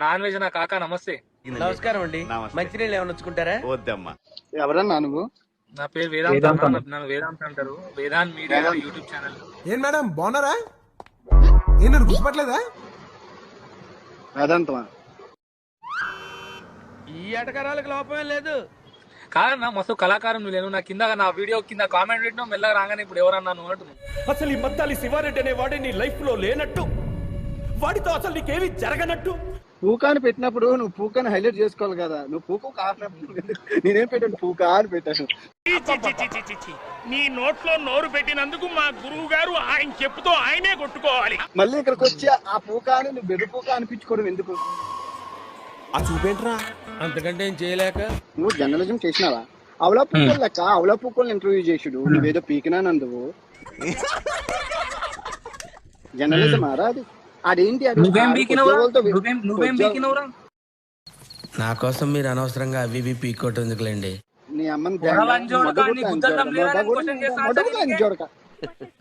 Non veg నా కాకా నమస్తే. నమస్కారం అండి. మంచినీళ్ళు ఏమైనా వచ్చుకుంటారా? వద్దమ్మా. ఎవరన్నా నువ్వు? నా పేరు వేదాంత్. నన్ను వేదాంత్ అంటారు. Vedant media YouTube channel. ఏం మేడం బాగున్నారా? ఏం నన్ను గుర్తుపట్టలేదా? వేదాంతమా? ఈ ఎటకరాలకు లోపమే లేదు. కాదన్నా మస్తు కళాకారం నేను. నా కింద నా వీడియో కింద కామెంట్ పెట్టినా మెల్లగా రాగానే ఇప్పుడు ఎవరన్నా నువ్వు అంటున్నావు. అసలు ఈ మద్దాలి శివారెడ్డి అనే వాడి నీ లైఫ్ లో లేనట్టు, వాడితో అసలు నీకేమీ జరగనట్టు. పూకాని పెట్టినప్పుడు నువ్వు పూకాని హైలైట్ చేసుకోవాలి కదా. నువ్వు పూకు కానప్పుడు నేనేం పెట్టాను, పూకా అని పెట్టాను. నీ నోట్లో నోరు పెట్టినందుకు మా గురువు గారు ఆయన చెప్పుతో ఆయనే కొట్టుకోవాలి. మళ్ళీ ఇక్కడికి వచ్చి ఆ పూకాని నువ్వు బెర్రు పూక అనిపించుకోవడం ఎందుకు? ఆ చూపేంట్రా? అంతకంటే ఏం చేయలేక నువ్వు జర్నలిజం చేసినావా? అవలా పూకోలు లెక్క అవలా పూకోలు ఇంటర్వ్యూ చేసాడు. నువ్వేదో పీకినానందువు జర్నలిజం ఆరా అది? అదేంటి అది? నా కోసం మీరు అనవసరంగా అవి పీకోవటం ఎందుకులేండి. నీ అమ్మని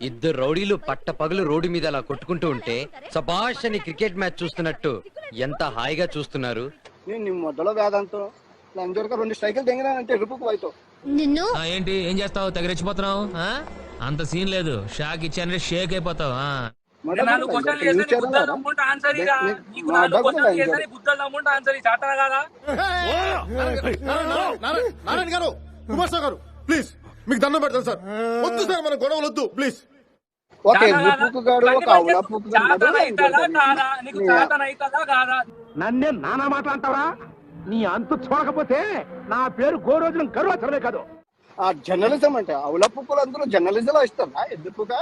ఇద్దరు రౌడీలు పట్ట పగులు రోడ్డు మీద అలా కొట్టుకుంటూ ఉంటే సబాష్ అని క్రికెట్ మ్యాచ్ చూస్తున్నట్టు ఎంత హాయిగా చూస్తున్నారు. నీ మొదలో వేదాంతో లంజోడక 2 స్ట్రైకులు తెంగినానంటే ఎరుపుకు పోయితో నిన్ను ఏంటి ఏం చేస్తావు? తెగరెచ్చిపోతున్నావు? అంత సీన్ లేదు. షాక్ ఇచ్చానంటే షేక్ అయిపోతావు. నారాయణ గారు, కుమార్ సార్ గారు, ప్లీజ్ మీకు దండం పెడతాను సార్. వద్దు సార్, మన గొడవలు వద్దు ప్లీజ్. నన్నే నానా మాట్లాడతావా? నీ అంతు చూడకపోతే నా పేరు గోరోజునం గర్వచరమే కాదు. ఆ జర్నలిజం అంటే అవుల పుక్కులు అందరూ జర్నలిజం లో ఇస్తారా? ఎందుకుగా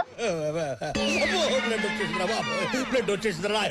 బ్లడ్ వచ్చేసిందిరా.